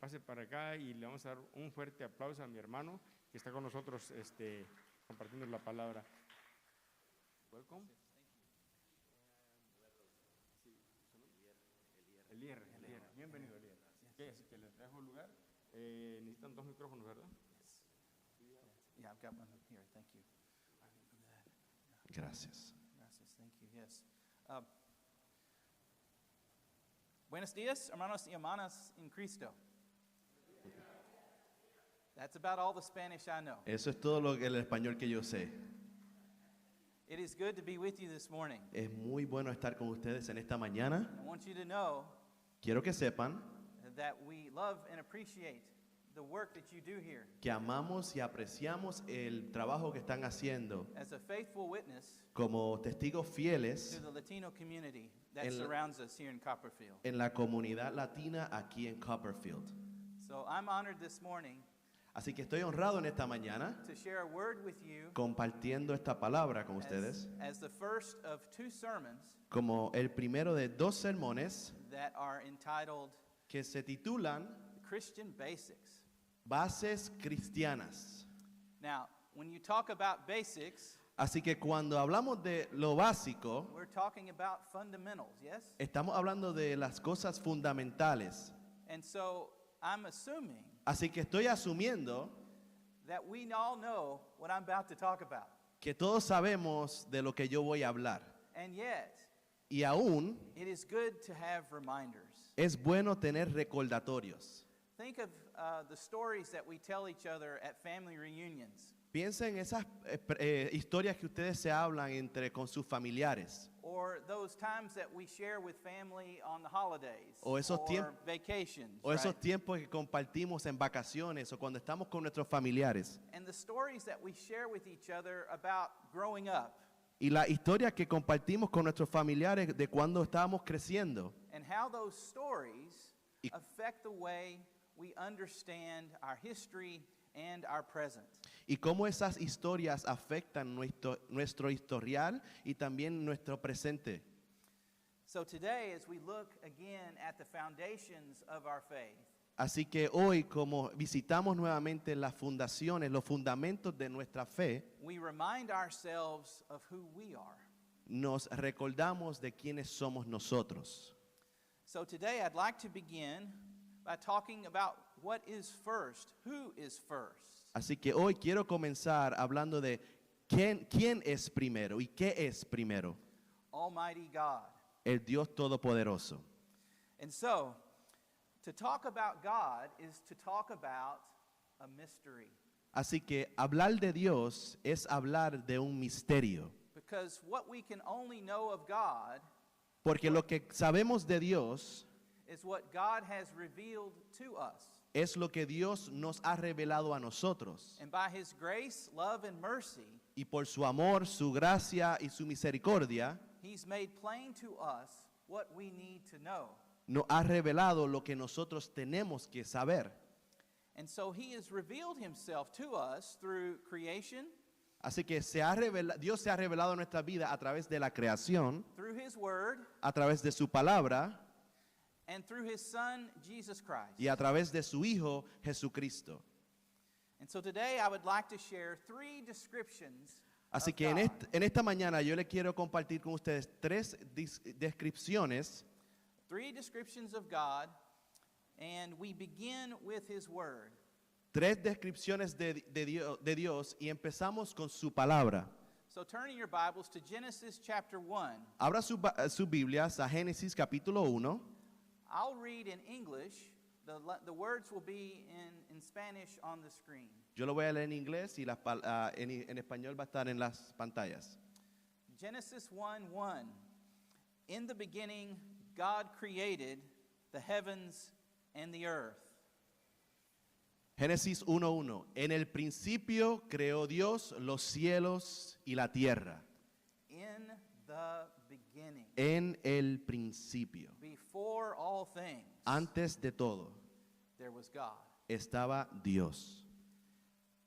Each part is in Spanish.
pase para acá y le vamos a dar un fuerte aplauso a mi hermano que está con nosotros compartiendo la palabra. Welcome. Elier. Bienvenido, Elier. Así que les dejo el lugar. Necesitan 2 micrófonos, ¿verdad? Yeah, I've got one here. Thank you. Gracias. Gracias. Thank you. Yes. Buenos días, hermanos y hermanas en Cristo. That's about all the Spanish I know. Eso es todo el español que yo sé. It is good to be with you this morning. Es muy bueno estar con ustedes en esta mañana. I want you to know Quiero que sepan that we love and appreciate the work that you do here. que amamos y apreciamos el trabajo que están haciendo As a faithful witness como testigos to fieles the Latino community that En la- surrounds us here in Copperfield. en la comunidad latina aquí en Copperfield. So I'm honored this morning Así que estoy honrado en esta mañana to share a word with you compartiendo esta palabra con ustedes as the first of 2 sermons como el primero de 2 sermones that are entitled que se titulan Christian Basics. Bases Cristianas. Now, when you talk about basics, Así que cuando hablamos de lo básico, we're talking about fundamentals, yes? estamos hablando de las cosas fundamentales. And so I'm assuming Así que estoy asumiendo that we all know what I'm about to talk about. que todos sabemos de lo que yo voy a hablar. And yet, Y aún it is good to have reminders. es bueno tener recordatorios. Think of the stories that we tell each other at family reunions, Piensa en esas historias que ustedes se hablan con sus familiares. or those times that we share with family on the holidays, O esos or vacations, O esos right? tiempos que compartimos en vacaciones o cuando estamos con nuestros familiares. And the stories that we share with each other about growing up, Y las historias que compartimos con nuestros familiares de cuando estábamos creciendo. and how those stories Y- affect the way we understand our history and our present. Y cómo esas historias afectan nuestro historial y también nuestro presente. So today, as we look again at the foundations of our faith, Así que hoy, como visitamos nuevamente las fundaciones, los fundamentos de nuestra fe, we remind ourselves of who we are. nos recordamos de quiénes somos nosotros. So today, I'd like to begin by talking about what is first, who is first. Así que hoy quiero comenzar hablando de quién es primero y qué es primero. Almighty God. El Dios Todopoderoso. And so, to talk about God is to talk about a mystery. Así que hablar de Dios es hablar de un misterio. Because what we can only know of God Porque lo que sabemos de Dios is what God has revealed to us. es lo que Dios nos ha revelado a nosotros. And by His grace, love, and mercy, Y por su amor, su gracia y su misericordia, He's made plain to us what we need to know. nos ha revelado lo que nosotros tenemos que saber. And so He has revealed Himself to us through creation, Así que Dios se ha revelado en nuestra vida a través de la creación, through His Word, a través de su palabra and through His Son, Jesus Christ. y a través de su Hijo Jesucristo. And so today I would like to share 3 descriptions Así of que God. en esta mañana yo le quiero compartir con ustedes 3 descripciones, 3 descriptions of God, and we begin with His Word. 3 descripciones de Dios y empezamos con su palabra. So turn in your Bibles to Genesis chapter 1. Abra sus Biblias a Génesis capítulo 1. I'll read in English. The words will be in Spanish on the screen. Yo lo voy a leer en inglés y en español va a estar en las pantallas. Genesis 1:1. In the beginning, God created the heavens and the earth. Génesis 1:1. En el principio creó Dios los cielos y la tierra. In the beginning. En el principio. Before all things, Antes de todo there was God. estaba Dios.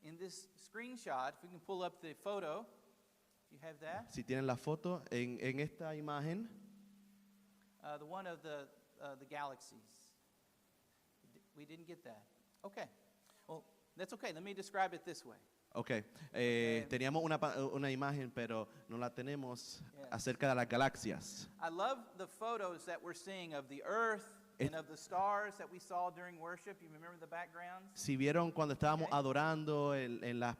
In this screenshot, if we can pull up the photo, if you have that, Si tienen la foto en esta imagen, the one of the galaxies. We didn't get that. Okay. Well, that's okay. Let me describe it this way. Ok, teníamos una imagen, pero no la tenemos Yes. acerca de las galaxias. I love the photos that we're seeing of the earth and of the stars that we saw during worship. You remember the backgrounds? Si vieron cuando estábamos Ok. adorando, en las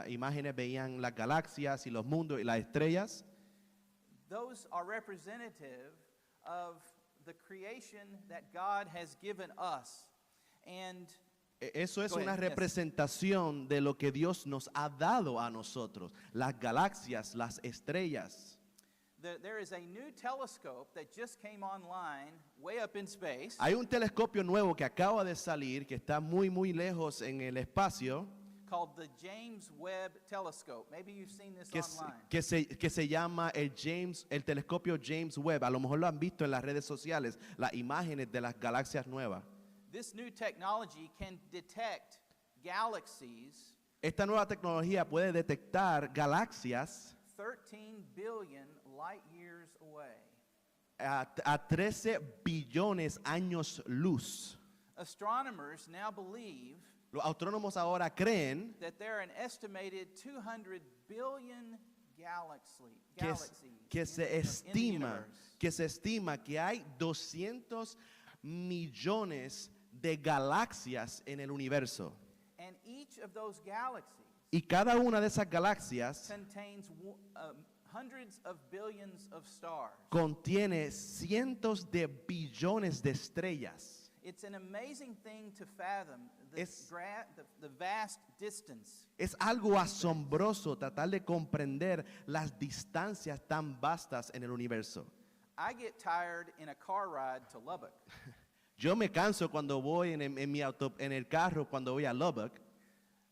imágenes veían las galaxias y los mundos y las estrellas. Those are representative of the creation that God has given us. And Eso es Go una ahead, yes. representación de lo que Dios nos ha dado a nosotros. Las galaxias, las estrellas. there is a new telescope that just came online way up in space Hay un telescopio nuevo que acaba de salir, que está muy, muy lejos en el espacio, called the James Webb Telescope. Maybe you've seen this que, online. que se llama el telescopio James Webb. A lo mejor lo han visto en las redes sociales, las imágenes de las galaxias nuevas. This new technology can detect galaxies Esta nueva tecnología puede detectar galaxias 13 billion light years away. a 13 billones años luz. Astronomers now believe Los astrónomos ahora creen that there are an estimated 200 billion que, galaxies que in se the estima universe. que hay 200 millones de galaxias en el universo. And each of those galaxies Y cada una de esas galaxias contains hundreds of billions of stars. contiene cientos de billones de estrellas. It's an amazing thing to fathom Es- the vast distance. Es algo asombroso tratar de comprender las distancias tan vastas en el universo. I get tired in a car ride to Lubbock. Yo me canso cuando voy en el carro cuando voy a Lubbock.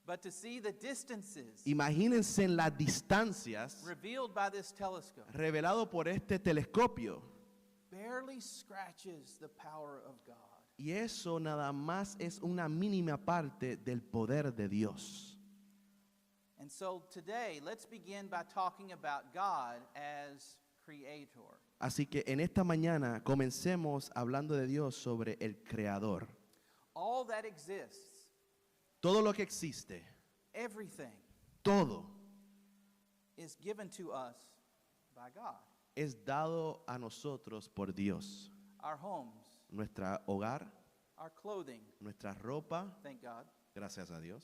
But to see the distances Imagínense en las distancias revealed by this telescope revelado por este telescopio. barely scratches the power of God. Y eso nada más es una mínima parte del poder de Dios. And so today, let's begin by talking about God as creator. Así que en esta mañana comencemos hablando de Dios sobre el Creador. All that exists, Todo lo que existe, everything, todo is given to us by God. es dado a nosotros por Dios. Our homes, Nuestro hogar, our clothing, nuestra ropa, thank God, gracias a Dios,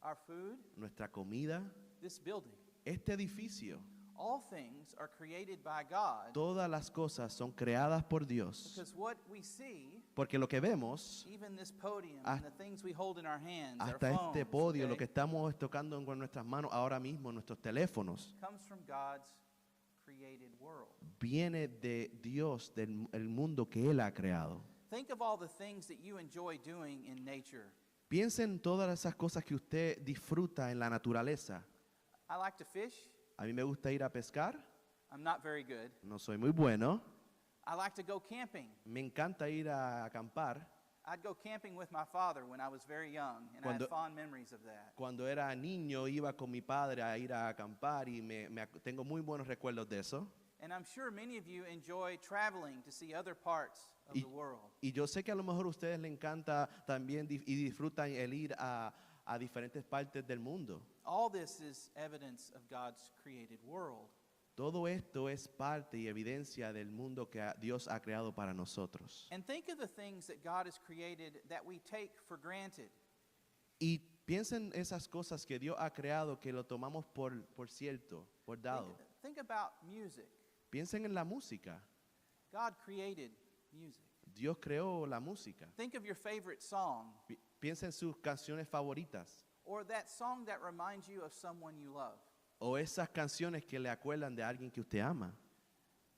our food, nuestra comida, this building. este edificio, All things are created by God todas las cosas son creadas por Dios. because what we see, Porque lo que vemos, even this podium Has- and the things we hold in our hands, our hasta este phones, podio, lo okay, que estamos tocando con nuestras manos ahora mismo, nuestros teléfonos, comes from God's created world. viene de Dios, del el mundo que Él ha creado. Think of all the things that you enjoy doing in nature. Piensen en todas esas cosas que usted disfruta en la naturaleza. I like to fish. A mí me gusta ir a pescar, I'm not very good. no soy muy bueno. I like to go camping. Me encanta ir a acampar. I'd go camping with my father when I was very young, and I Cuando- had fond memories of that. Cuando era niño iba con mi padre a ir a acampar y tengo muy buenos recuerdos de eso. And I'm sure many of you enjoy traveling to see other parts of Y, the world. y yo sé que a lo mejor a ustedes les encanta también y disfrutan el ir a diferentes partes del mundo. All this is evidence of God's created world. Todo esto es parte y evidencia del mundo que Dios ha creado para nosotros. And think of the things that God has created that we take for granted. Y piensen esas cosas que Dios ha creado que lo tomamos por cierto, por Think, dado. think about music. Piensen en la música. God created music. Dios creó la música. Think of your favorite song, Piensen en sus canciones favoritas or that song that reminds you of someone you love. o esas canciones que le acuerdan de alguien que usted ama.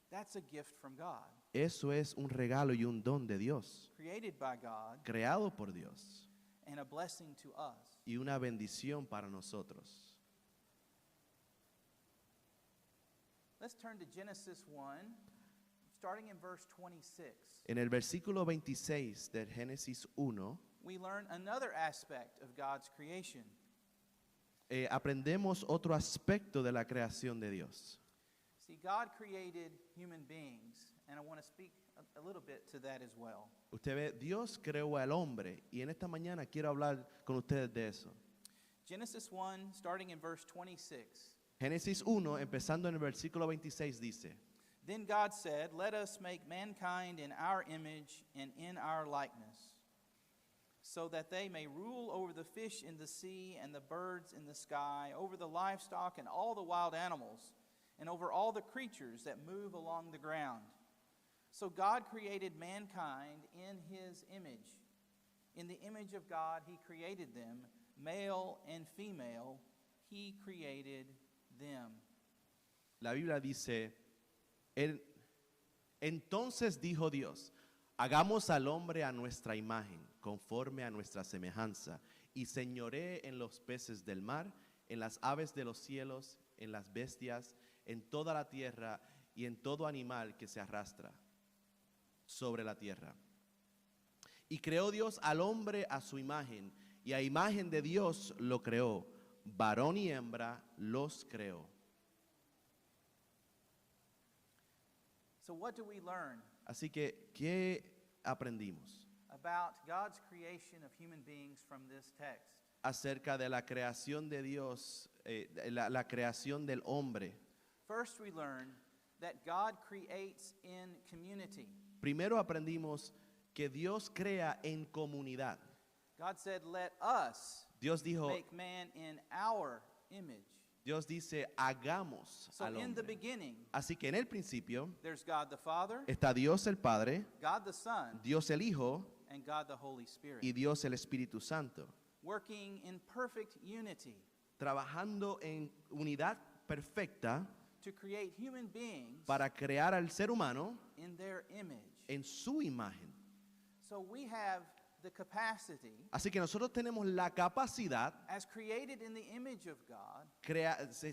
That's a gift from God, Eso es un regalo y un don de Dios, created by God, creado por Dios and a blessing to us. y una bendición para nosotros. Let's turn to Genesis 1, starting in verse 26. En el versículo 26 del Génesis 1, We learn another aspect of God's creation. aprendemos otro aspecto de la creación de Dios. See, God created human beings, and I want to speak a little bit to that as well. Usted ve, Dios creó al hombre y en esta mañana quiero hablar con ustedes de eso. Genesis 1, starting in verse 26. Génesis 1, empezando en el versículo 26, dice, Then God said, Let us make mankind in our image and in our likeness, so that they may rule over the fish in the sea and the birds in the sky, over the livestock and all the wild animals, and over all the creatures that move along the ground. So God created mankind in his image. In the image of God he created them, male and female, he created them. la Biblia dice, entonces dijo Dios, hagamos al hombre a nuestra imagen, conforme a nuestra semejanza, y señoree en los peces del mar, en las aves de los cielos, en las bestias, en toda la tierra y en todo animal que se arrastra sobre la tierra. Y creó Dios al hombre a su imagen, y a imagen de Dios lo creó, varón y hembra los creó. So what do we learn Así que, ¿qué aprendimos about God's creation of human beings from this text? acerca de la creación de Dios, la creación del hombre? First, we learn that God creates in community. Primero aprendimos que Dios crea en comunidad. God said, Let us Dios dijo, make man in our image. Dios dice, hagamos So al in the hombre. beginning, Así que en el principio there's God the Father, está Dios el Padre, God the Son, Dios el Hijo and God the Holy Spirit, y Dios el Espíritu Santo, working in perfect unity trabajando en unidad perfecta to create human beings para crear al ser humano in their image. en su imagen. So we have the capacity, Así que nosotros tenemos la capacidad, as created in the image of God,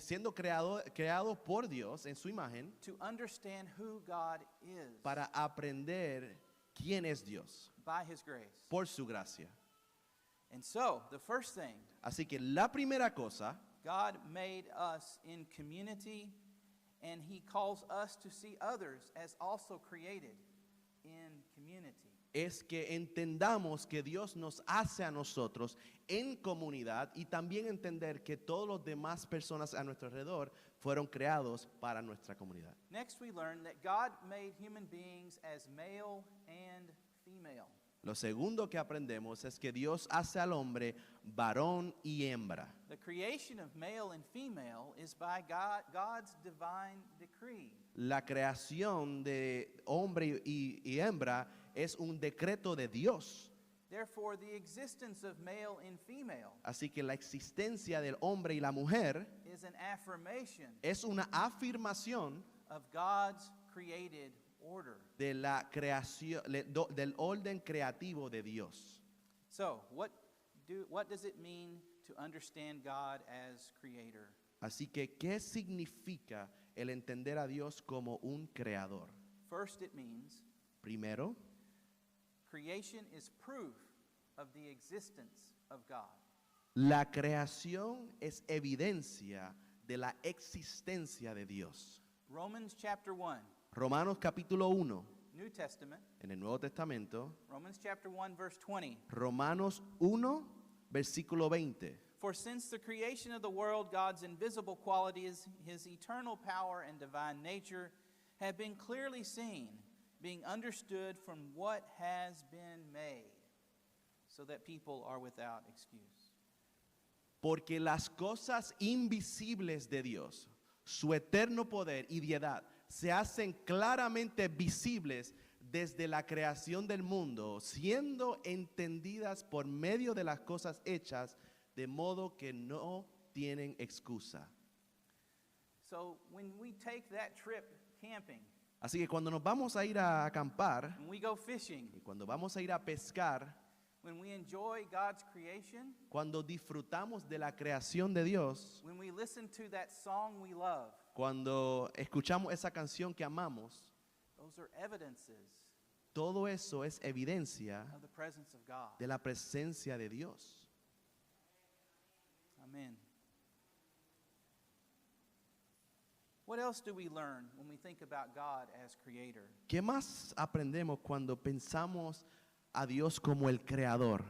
siendo creados por Dios en su imagen, to understand who God is para aprender quién es Dios by His grace. por su gracia. And so, the first thing, Así que la primera cosa, God made us in community, and He calls us to see others as also created in community. es que entendamos que Dios nos hace a nosotros en comunidad y también entender que todos los demás personas a nuestro alrededor fueron creados para nuestra comunidad. Next, we learn that God made human beings as male and female. Lo segundo que aprendemos es que Dios hace al hombre varón y hembra. The creation of male and female is by God's divine decree. La creación de hombre y hembra es un decreto de Dios. Therefore, the existence of male and female Así que la existencia del hombre y la mujer is an affirmation es una afirmación of God's created order. de la creación, del orden creativo de Dios. So, what does it mean to understand God as creator? Así que, ¿qué significa el entender a Dios como un creador? First, it means Primero, creation is proof of the existence of God. la creación es evidencia de la existencia de Dios. Romans chapter 1, Romanos capítulo 1, New Testament, en el Nuevo Testamento, Romans chapter 1 verse 20. Romanos 1, versículo 20. For since the creation of the world, God's invisible qualities, his eternal power and divine nature, have been clearly seen, being understood from what has been made, so that people are without excuse. Porque las cosas invisibles de Dios, su eterno poder y deidad, se hacen claramente visibles desde la creación del mundo, siendo entendidas por medio de las cosas hechas, de modo que no tienen excusa. So when we take that trip camping, Así que cuando nos vamos a ir a acampar, when we go fishing, y cuando vamos a ir a pescar, when we enjoy God's creation, cuando disfrutamos de la creación de Dios, when we listen to that song we love, cuando escuchamos esa canción que amamos, those are evidences todo eso es evidencia of the presence of God. de la presencia de Dios. Amen. What else do we learn when we think about God as creator? ¿Qué más aprendemos cuando pensamos a Dios como el creador?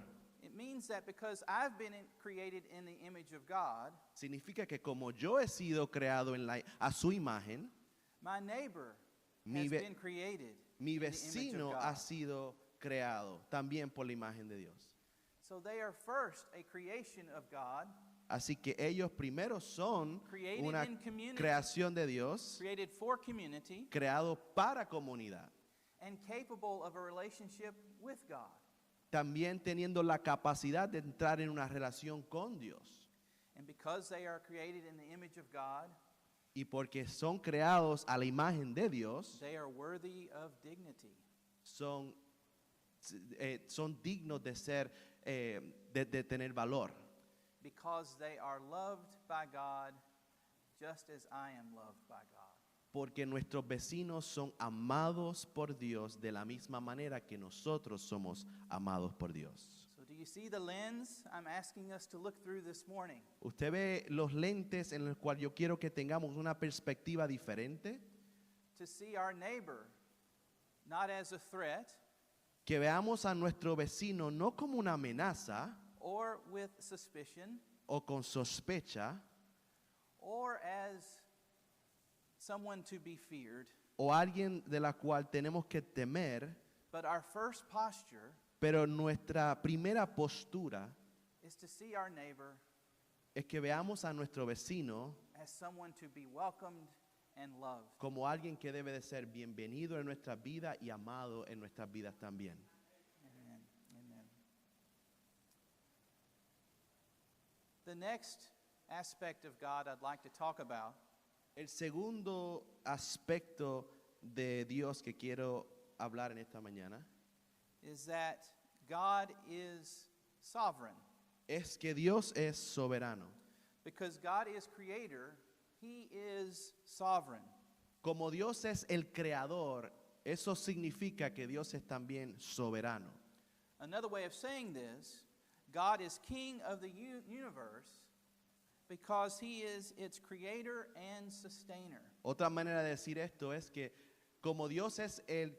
It means that because I've been created in the image of God, Significa que como yo he sido creado a su imagen, my neighbor Mi has ve- been created mi in the image of vecino God. ha sido creado también por la imagen de Dios. So they are first a creation of God, Así que ellos primero son created una in community, creación de Dios, created for community, creado para comunidad, and capable of a relationship with God. también teniendo la capacidad de entrar en una relación con Dios. And because they are created in the image of God, Y porque son creados a la imagen de Dios, they are worthy of dignity. son dignos de ser, de tener valor. Because they are loved by God just as I am loved by God. Porque nuestros vecinos son amados por Dios de la misma manera que nosotros somos amados por Dios. So do you see the lens I'm asking us to look through this morning? ¿Usted ve los lentes en los cuales yo quiero que tengamos una perspectiva diferente? To see our neighbor not as a threat Que veamos a nuestro vecino no como una amenaza or with suspicion o con sospecha or as someone to be feared, o alguien de la cual tenemos que temer, but our first posture pero nuestra primera postura is to see our neighbor es que veamos a nuestro vecino as someone to be welcomed and loved. como alguien que debe de ser bienvenido en nuestras vidas y amado en nuestras vidas también. Amen. Amen. The next aspect of God I'd like to talk about El segundo aspecto de Dios que quiero hablar en esta mañana is that God is sovereign. es que Dios es soberano. Because God is creator, He is sovereign. Como Dios es el creador, eso significa que Dios es también soberano. Another way of saying this, God is king of the universe because He is its creator and sustainer. Otra manera de decir esto es que como Dios es el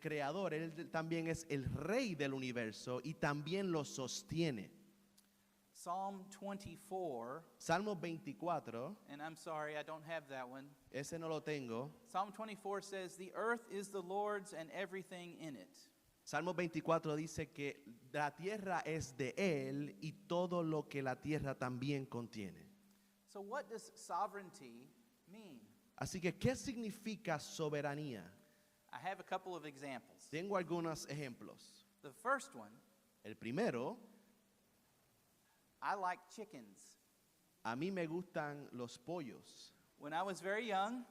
creador, Él también es el rey del universo y también lo sostiene. Psalm 24, Salmo 24, and I'm sorry, I don't have that one. ese no lo tengo. Psalm 24 says, "The earth is the Lord's and everything in it." Salmo 24 dice que la tierra es de Él y todo lo que la tierra también contiene. So what does sovereignty mean? Así que, ¿qué significa soberanía? I have a couple of examples. Tengo algunos ejemplos. The first one, El primero, I like chickens. a mí me gustan los pollos. When I was very young,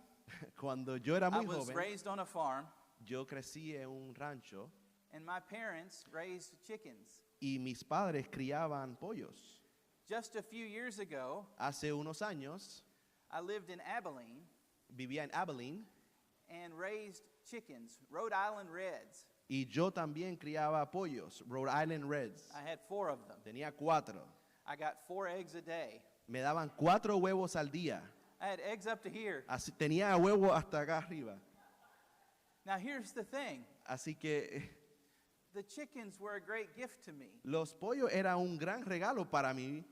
Cuando yo era I muy was joven, raised on a farm, yo crecí en un rancho and my parents raised chickens. y mis padres criaban pollos. Just a few years ago, Hace unos años I lived in Abilene vivía en Abilene and raised chickens, Rhode Island Reds. y yo también criaba pollos, Rhode Island Reds. I had 4 of them. Tenía 4. I got 4 eggs a day. Me daban 4 huevos al día. I had eggs up to here. Así, tenía huevos hasta acá arriba. Now here's the thing. Así que The chickens were a great gift to me. los pollos eran un gran regalo para mí.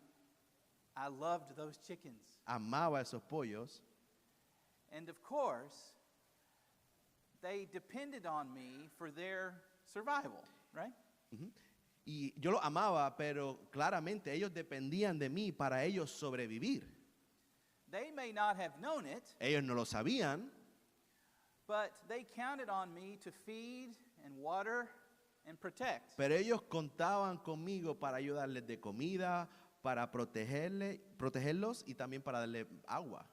I loved those chickens. Amaba esos pollos. And of course, they depended on me for their survival, right? Y yo los amaba, pero claramente ellos dependían de mí para ellos sobrevivir. They may not have known it, Ellos no lo sabían, but they counted on me to feed and water and protect. pero ellos contaban conmigo para ayudarles de comida, para protegerlos y también para darle agua.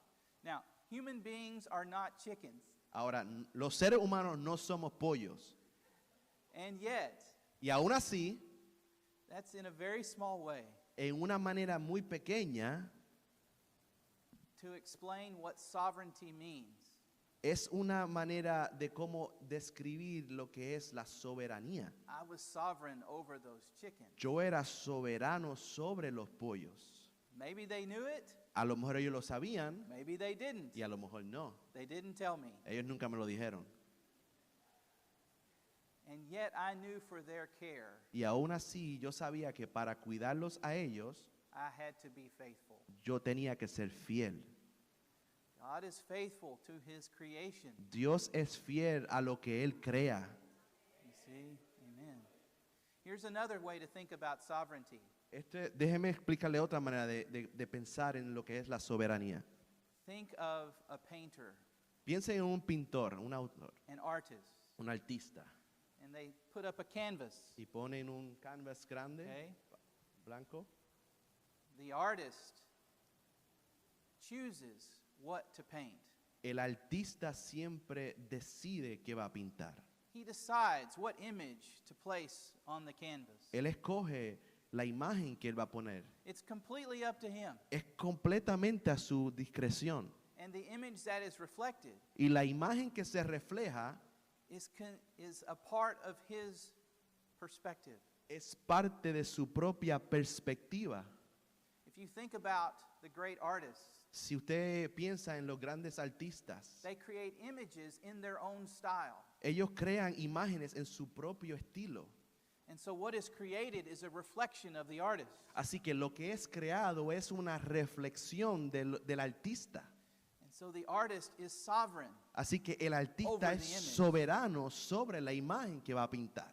Now, human beings are not chickens. Ahora, los seres humanos no somos pollos. And yet, Y aún así, that's in a very small way en una manera muy pequeña, to explain what sovereignty means. es una manera de cómo describir lo que es la soberanía. I was sovereign over those chickens. Yo era soberano sobre los pollos. Maybe they knew it, A lo mejor ellos lo sabían maybe they didn't. y a lo mejor no. They didn't tell me. Ellos nunca me lo dijeron. And yet I knew for their care, Y aún así yo sabía que para cuidarlos a ellos, I had to be faithful. yo tenía que ser fiel. God is faithful to his creation. Dios es fiel a lo que Él crea. You see? Amen. Here's another way to think about sovereignty. Déjeme explicarle otra manera de pensar en lo que es la soberanía. Think of a painter, Piense en un pintor, un autor, an artist, un artista, and they put up a canvas. y ponen un canvas grande, Okay? blanco. The artist chooses what to paint. El artista siempre decide qué va a pintar. He decides what image to place on the canvas. Él escoge la imagen que él va a poner. It's completely up to him. Es completamente a su discreción. And the image that is reflected Y la imagen que se refleja is a part of his perspective. es parte de su propia perspectiva. If you think about the great artists, Si usted piensa en los grandes artistas, they create images in their own style. ellos crean imágenes en su propio estilo. And so what is created is a reflection of the artist. Así que lo que es creado es una reflexión del artista. And so the artist is sovereign. Así que el artista Over es the image. soberano sobre la imagen que va a pintar.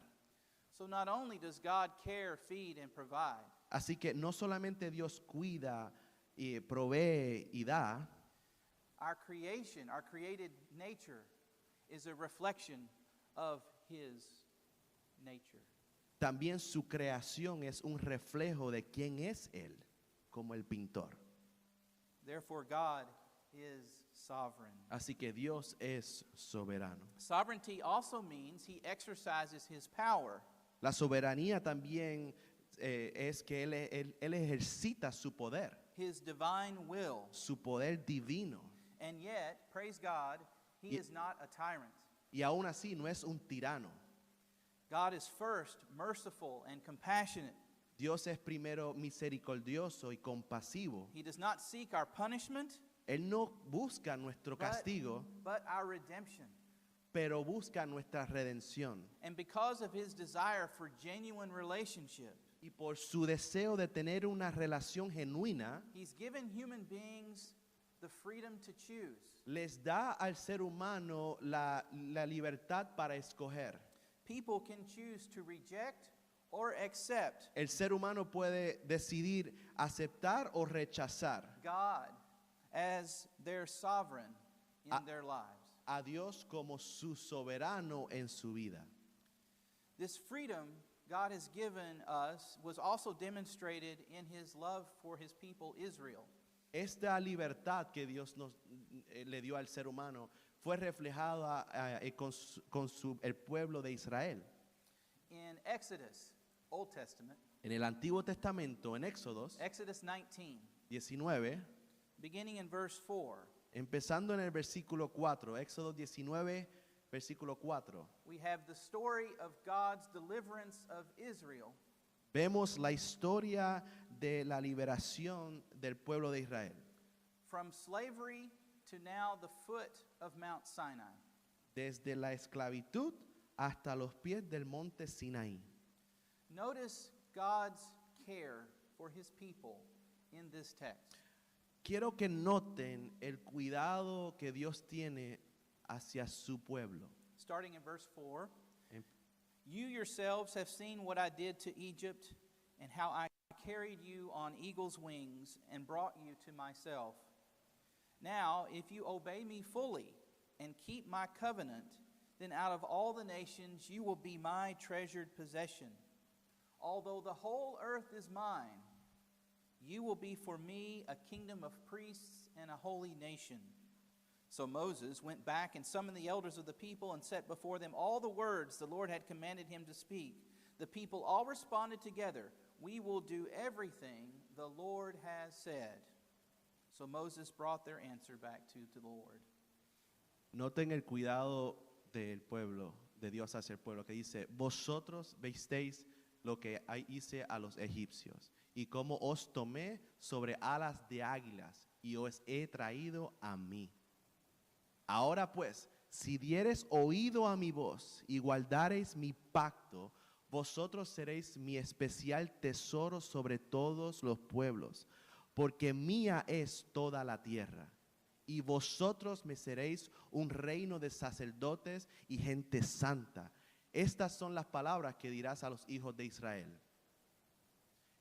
So not only does God care, feed, and provide, Así que no solamente Dios cuida, y provee y da, our creation, our created nature, is a reflection of his nature. también su creación es un reflejo de quién es Él, como el pintor. Therefore, God is sovereign. Así que Dios es soberano. Sovereignty also means he exercises his power. La soberanía también es que él ejercita su poder, His divine will. su poder divino. And yet, praise God, he Y- is not a tyrant. Y aún así no es un tirano. God is first merciful and compassionate. Dios es primero misericordioso y compasivo. He does not seek our punishment, Él no busca nuestro castigo, but our redemption. pero busca nuestra redención. And because of his desire for genuine relationship, Y por su deseo de tener una relación genuina, he's given human beings the freedom to choose. les da al ser humano la libertad para escoger. People can choose to reject or accept El ser humano puede decidir aceptar o rechazar God as their sovereign in Ah. their lives. a Dios como su soberano en su vida. This freedom God has given us was also demonstrated in his love for his people Israel. Esta libertad que Dios le dio al ser humano fue reflejada con el pueblo de Israel. In Exodus, Old Testament, En el Antiguo Testamento, en Éxodos Exodus 19, 19, beginning in verse 4, empezando en el versículo 4, Éxodo 19, versículo 4, we have the story of God's deliverance of Israel vemos la historia de la liberación del pueblo de Israel. from slavery to now the foot of Mount Sinai. Desde la esclavitud hasta los pies del monte Sinaí. Notice God's care for his people in this text. Quiero que noten el cuidado que Dios tiene hacia su pueblo. Starting in verse 4, Em- you yourselves have seen what I did to Egypt and how I carried you on eagle's wings and brought you to myself. Now, if you obey me fully and keep my covenant, then out of all the nations you will be my treasured possession. Although the whole earth is mine, you will be for me a kingdom of priests and a holy nation. So Moses went back and summoned the elders of the people and set before them all the words the Lord had commanded him to speak. The people all responded together, "We will do everything the Lord has said." So Moses brought their answer back to the Lord. Noten el cuidado del pueblo, de Dios hacia el pueblo, que dice, vosotros visteis lo que hice a los egipcios y cómo os tomé sobre alas de águilas y os he traído a mí. Ahora pues, si diereis oído a mi voz y guardareis mi pacto, vosotros seréis mi especial tesoro sobre todos los pueblos, porque mía es toda la tierra. Y vosotros me seréis un reino de sacerdotes y gente santa. Estas son las palabras que dirás a los hijos de Israel.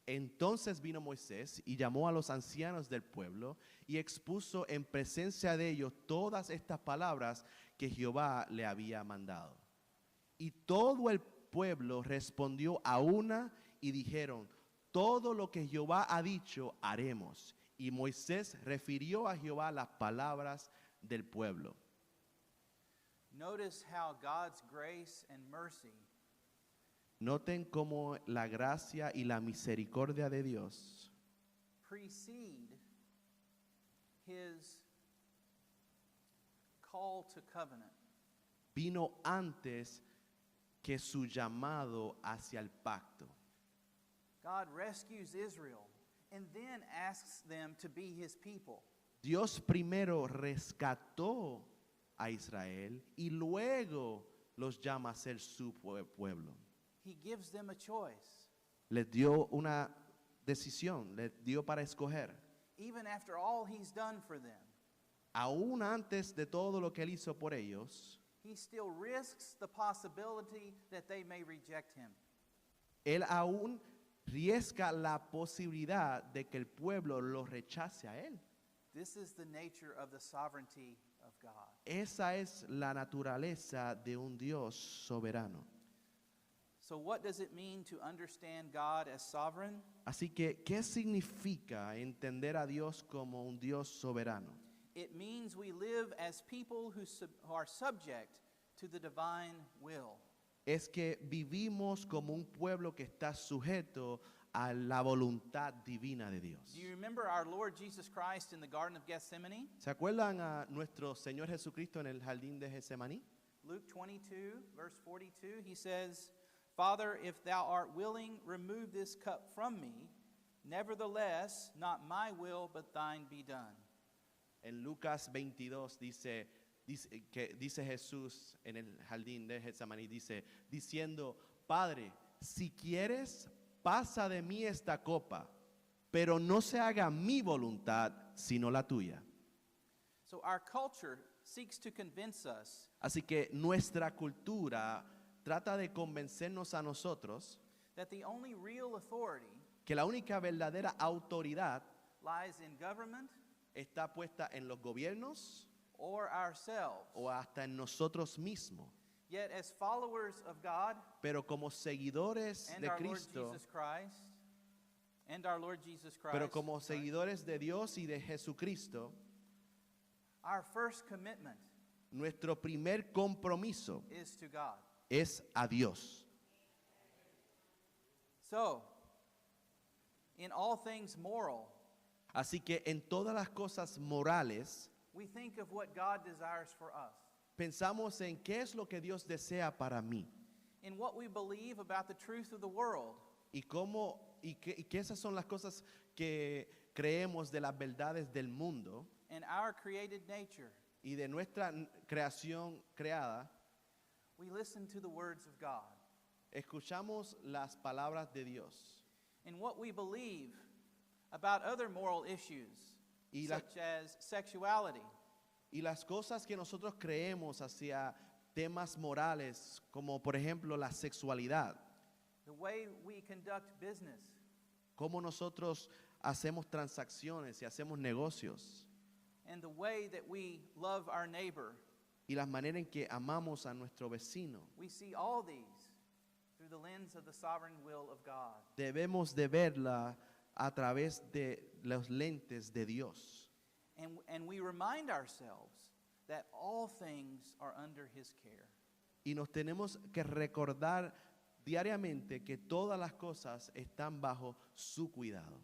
Entonces vino Moisés y llamó a los ancianos del pueblo y expuso en presencia de ellos todas estas palabras que Jehová le había mandado. Y todo el pueblo respondió a una y dijeron: todo lo que Jehová ha dicho haremos. Y Moisés refirió a Jehová las palabras del pueblo. Notice how God's grace and mercy Noten cómo la gracia y la misericordia de Dios precede his call to covenant. vino antes que su llamado hacia el pacto. God rescues Israel and then asks them to be his people. Dios primero rescató a Israel y luego los llama a ser su pueblo. He gives them a choice. Les dio una decisión, les dio para escoger. Even after all he's done for them, Aún antes de todo lo que él hizo por ellos, he still risks the possibility that they may reject him. él aún riesga la posibilidad de que el pueblo lo rechace a él. This is the nature of the sovereignty of God. Esa es la naturaleza de un Dios soberano. So what does it mean to understand God as sovereign? Así que, ¿qué significa entender a Dios como un Dios soberano? It means we live as people who are subject to the divine will. Es que vivimos como un pueblo que está sujeto a la voluntad divina de Dios. Do you remember our Lord Jesus Christ in the Garden of Gethsemane? ¿Se acuerdan a nuestro Señor Jesucristo en el jardín de Getsemaní? Luke 22, verse 42, he says, Father, if thou art willing, remove this cup from me. Nevertheless, not my will, but thine be done. En Lucas 22 dice Jesús en el jardín de Getsemaní, diciendo, Padre, si quieres, pasa de mí esta copa, pero no se haga mi voluntad, sino la tuya. So our culture seeks to convince us Así que nuestra cultura trata de convencernos a nosotros that the only real authority que la única verdadera autoridad lies in government está puesta en los gobiernos or ourselves. o hasta en nosotros mismos. Yet as followers of God Pero como seguidores and de our Lord Cristo, Jesus Christ, and our Lord Jesus Christ, pero como seguidores de Dios y de Jesucristo, our first commitment nuestro primer compromiso is to God. es a Dios. So, in all things moral, Así que en todas las cosas morales, we think of what God desires for us. pensamos en qué es lo que Dios desea para mí In what we believe about the truth of the world, y que esas son las cosas que creemos de las verdades del mundo and our created nature, y de nuestra creación creada. we listen to the words of God. Escuchamos las palabras de Dios In what we believe about other moral issues, y, la- such as sexuality, y las cosas que nosotros creemos hacia temas morales, como por ejemplo la sexualidad, the way we conduct business, cómo nosotros hacemos transacciones y hacemos negocios, and the way that we love our neighbor, y las maneras en que amamos a nuestro vecino. we see all these through the lens of the sovereign will of God. Debemos de verla a través de los lentes de Dios. And we remind ourselves that all things are under his care. Y nos tenemos que recordar diariamente que todas las cosas están bajo su cuidado.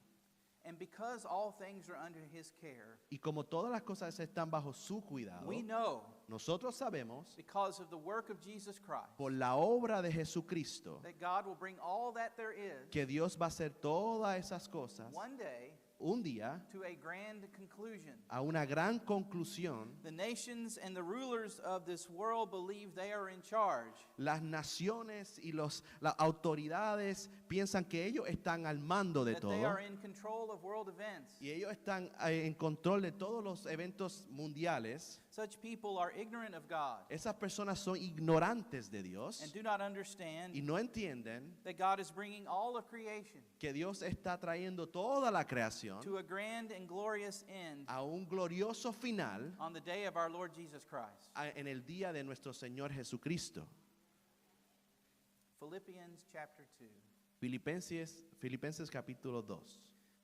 And because all things are under his care, Y como todas las cosas están bajo su cuidado, we know, nosotros sabemos, because of the work of Jesus Christ, por la obra de Jesucristo, that God will bring all that there is que Dios va a hacer todas esas cosas one day un día to a grand conclusion. a una gran conclusión. The nations and the rulers of this world believe they are in charge. Las naciones y las autoridades piensan que ellos están al mando de That they are todo in control of world events. y ellos están en control de todos los eventos mundiales. Such people are ignorant of God Esas personas son ignorantes de Dios and do not understand y no entienden that God is bringing all of creation que Dios está trayendo toda la creación to a grand and glorious end a un glorioso final on the day of our Lord Jesus Christ. en el día de nuestro Señor Jesucristo. Philippians chapter 2. Filipenses capítulo 2.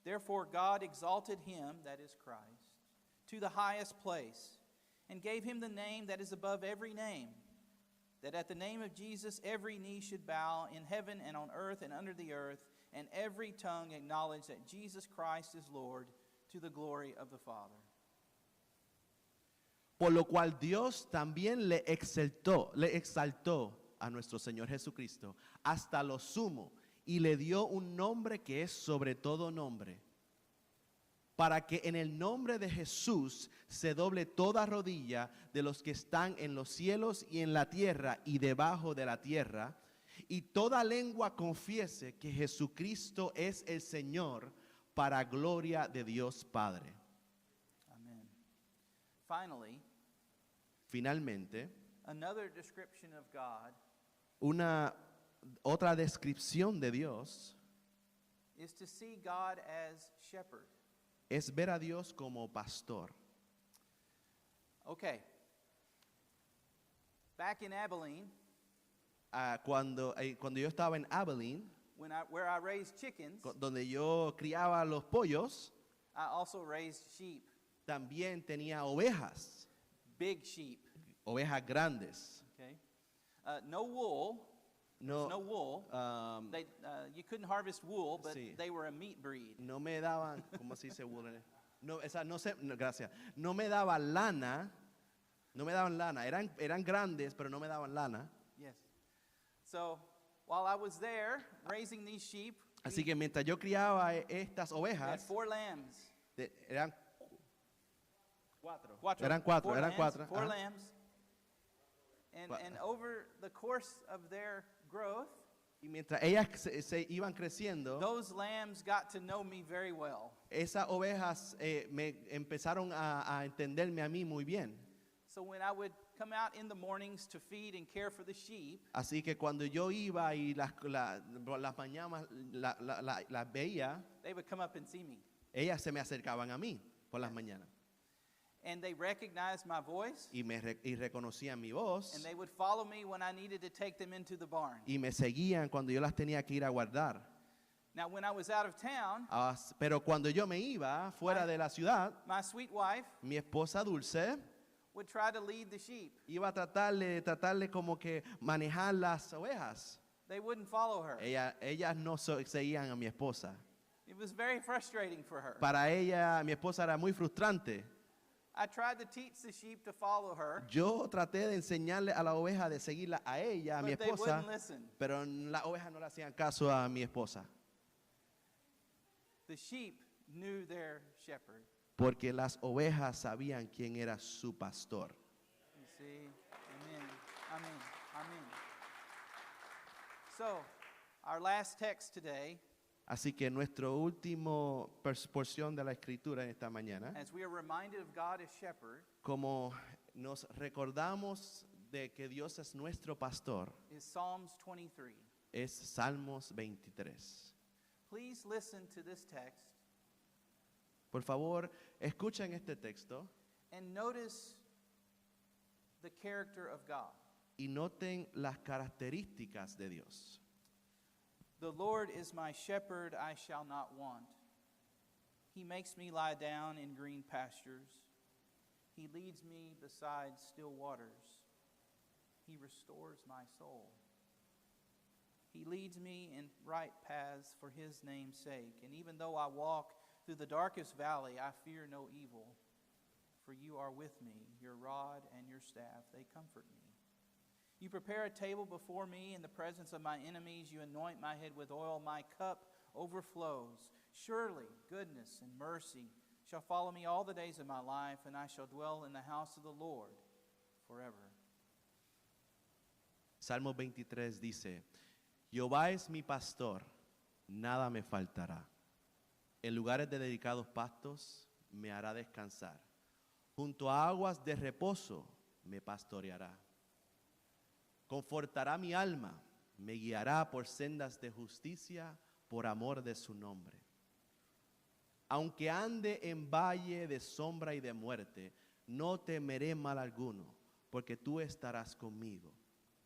Therefore God exalted him, that is Christ, to the highest place, and gave him the name that is above every name, that at the name of Jesus every knee should bow in heaven and on earth and under the earth, and every tongue acknowledge that Jesus Christ is Lord, to the glory of the Father. Por lo cual Dios también le exaltó a nuestro Señor Jesucristo hasta lo sumo y le dio un nombre que es sobre todo nombre, para que en el nombre de Jesús se doble toda rodilla de los que están en los cielos y en la tierra y debajo de la tierra, y toda lengua confiese que Jesucristo es el Señor, para gloria de Dios Padre. Amen. Finally, Finalmente, another description of God otra descripción de Dios is to see God as shepherd. es ver a Dios como pastor. Okay. Back in Abilene, Cuando yo estaba en Abilene, where I raised chickens, donde yo criaba los pollos, I also raised sheep, también tenía ovejas, big sheep. ovejas grandes. Okay. No wool. No, No wool. You couldn't harvest wool, but Sí. they were a meat breed. no me daban, ¿cómo se dice? No, no sé, no, gracias. No me daban lana, eran grandes, pero no me daban lana. Yes. So while I was there raising these sheep, Así que mientras yo criaba estas we had ovejas, 4 lambs. eran Eran cuatro, Four ajá. lambs. And over the course of their growth, y mientras ellas se iban creciendo, those lambs got to know me very well. esas ovejas me empezaron a entenderme a mí muy bien. So when I would come out in the mornings to feed and care for the sheep, Así que cuando yo iba y las mañanas las veía, they would come up and see me. ellas se me acercaban a mí por las mañanas And they recognized my voice, y reconocían mi voz and they would follow me when I needed to take them into the barn. y me seguían cuando yo las tenía que ir a guardar. Now, when I was out of town, Pero cuando yo me iba fuera de la ciudad, my sweet wife mi esposa Dulce would try to lead the sheep. iba a tratarle como que manejar las ovejas. They wouldn't follow her. Ellas no seguían a mi esposa. It was very frustrating for her. Para ella, mi esposa era muy frustrante. I tried to teach the sheep to follow her, Yo traté de enseñarle a la oveja de seguirla a ella, a mi but they esposa, wouldn't listen. pero las ovejas no le hacían caso a mi esposa, The sheep knew their shepherd. porque las ovejas sabían quién era su pastor. You see? Amen. Amen. Amen. So, our last text today, Así que nuestro último porción de la escritura en esta mañana, as we are reminded of God as shepherd, como nos recordamos de que Dios es nuestro pastor, is Psalms 23. es Salmos 23. Please listen to this text Por favor, escuchen este texto and notice the character of God. y noten las características de Dios. The Lord is my shepherd, I shall not want. He makes me lie down in green pastures. He leads me beside still waters. He restores my soul. He leads me in right paths for his name's sake. And even though I walk Through the darkest valley I fear no evil, for you are with me. Your rod and your staff, they comfort me. You prepare a table before me in the presence of my enemies. You anoint my head with oil. My cup overflows. Surely goodness and mercy shall follow me all the days of my life, and I shall dwell in the house of the Lord forever. Salmo 23 dice, Jehová es mi pastor, nada me faltará. En lugares de dedicados pastos me hará descansar. Junto a aguas de reposo me pastoreará. Confortará mi alma, me guiará por sendas de justicia por amor de su nombre. Aunque ande en valle de sombra y de muerte, no temeré mal alguno, porque tú estarás conmigo.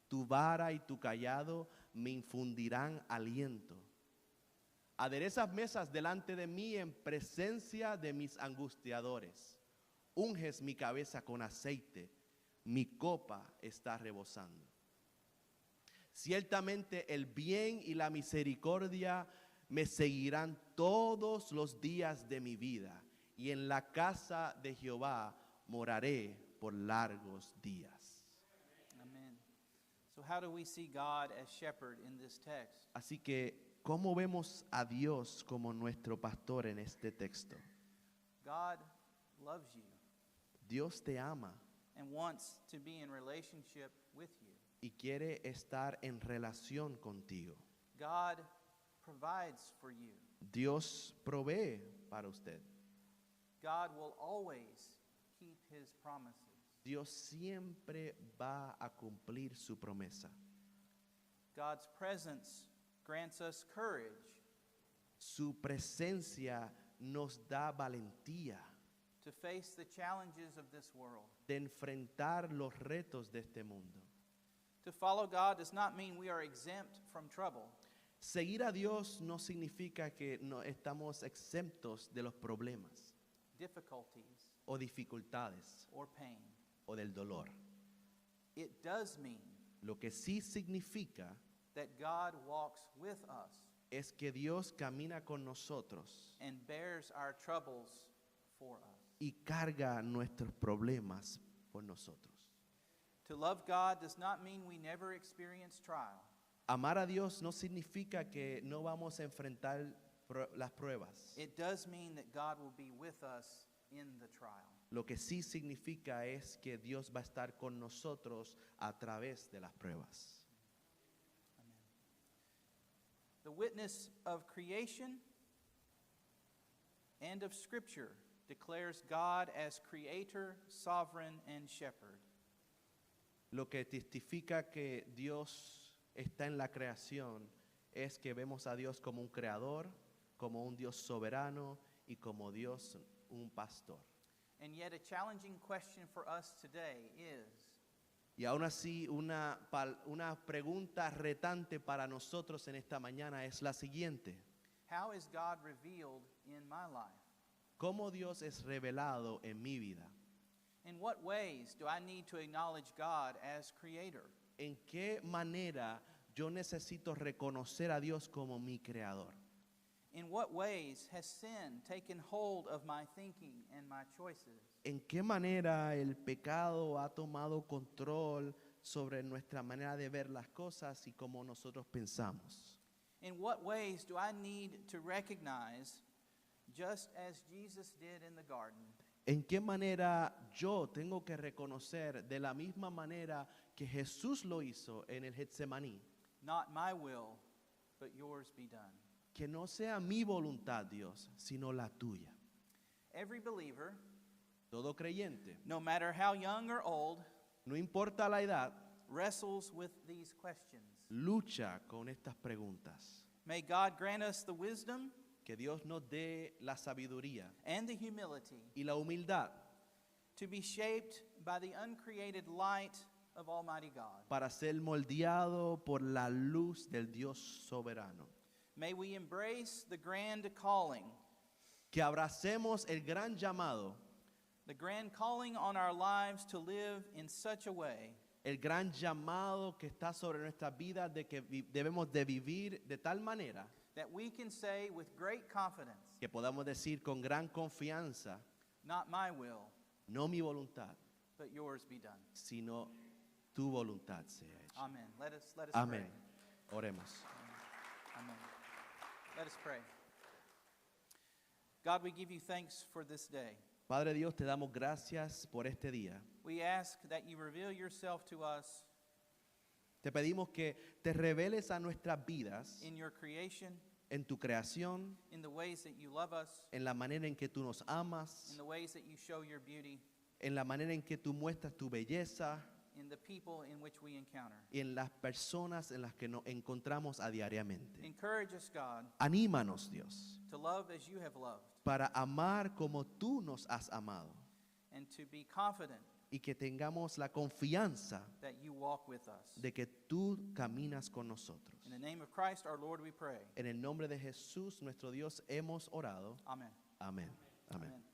Tu vara y tu cayado me infundirán aliento. Aderezas mesas delante de mí en presencia de mis angustiadores. Unges mi cabeza con aceite, mi copa está rebosando. Ciertamente el bien y la misericordia me seguirán todos los días de mi vida, y en la casa de Jehová moraré por largos días. Amen. So how do we see God as shepherd in this text? Así que, ¿cómo vemos a Dios como nuestro pastor en este texto? God loves you Dios te ama and wants to be in relationship with you. y quiere estar en relación contigo. God provides for you. Dios provee para usted. God will always keep his promises. Dios siempre va a cumplir su promesa. God's presence grants us courage Su presencia nos da valentía to face the challenges of this world. de enfrentar los retos de este mundo. To follow God does not mean we are exempt from trouble. Seguir a Dios no significa que no estamos exentos de los problemas difficulties, o dificultades or pain. o del dolor. It does mean Lo que sí significa that God walks with us es que Dios camina con nosotros and bears our troubles for us. y carga nuestros problemas por nosotros. To love God does not mean we never experience trial. Amar a Dios no significa que no vamos a enfrentar las pruebas. It does mean that God will be with us in the trial. Lo que sí significa es que Dios va a estar con nosotros a través de las pruebas. Amen. The witness of creation and of Scripture declares God as creator, sovereign, and shepherd. Lo que testifica que Dios está en la creación es que vemos a Dios como un creador, como un Dios soberano y como Dios un pastor. And yet a challenging question for us today is, Y aún así una pregunta retante para nosotros en esta mañana es la siguiente: how is God revealed in my life? ¿cómo Dios es revelado en mi vida? In what ways do I need to acknowledge God as creator? ¿En qué manera yo necesito reconocer a Dios como mi creador? In what ways has sin taken hold of my thinking and my choices? ¿En qué manera el pecado ha tomado control sobre nuestra manera de ver las cosas y cómo nosotros pensamos? In what ways do I need to recognize, just as Jesus did in the garden, ¿En qué manera yo tengo que reconocer de la misma manera que Jesús lo hizo en el Getsemaní? not my will, but yours be done? Que no sea mi voluntad, Dios, sino la tuya. Every believer, Todo creyente, no matter how young or old, no importa la edad, wrestles with these questions. lucha con estas preguntas. May God grant us the wisdom Que Dios nos dé la sabiduría and the humility y la humildad to be shaped by the uncreated light of Almighty God. para ser moldeado por la luz del Dios soberano. May we embrace the grand calling, Que abracemos el gran llamado, the grand calling on our lives to live in such a way el gran llamado que está sobre nuestras vidas de que debemos de vivir de tal manera that we can say with great confidence, que podamos decir con gran confianza, not my will, no mi voluntad, but yours be done. sino tu voluntad sea hecha. Amen. Let us Amén. pray. Oremos. Amen. Let us pray. God, we give you thanks for this day. Padre Dios, te damos gracias por este día. We ask that you reveal yourself to us Te pedimos que te reveles a nuestras vidas, in your creation, en tu creación, in the ways that you love us, en la manera en que tú nos amas, in the ways that you show your beauty, en la manera en que tú muestras tu belleza in the people in which we encounter. y en las personas en las que nos encontramos a diariamente. Encourage us, God, Anímanos, Dios, to love as you have loved para amar como tú nos has amado and to be confident y que tengamos la confianza that you walk with us. de que tú caminas con nosotros. In the name of Christ our Lord we pray. En el nombre de Jesús, nuestro Dios, hemos orado. Amen. Amén. Amén. Amen.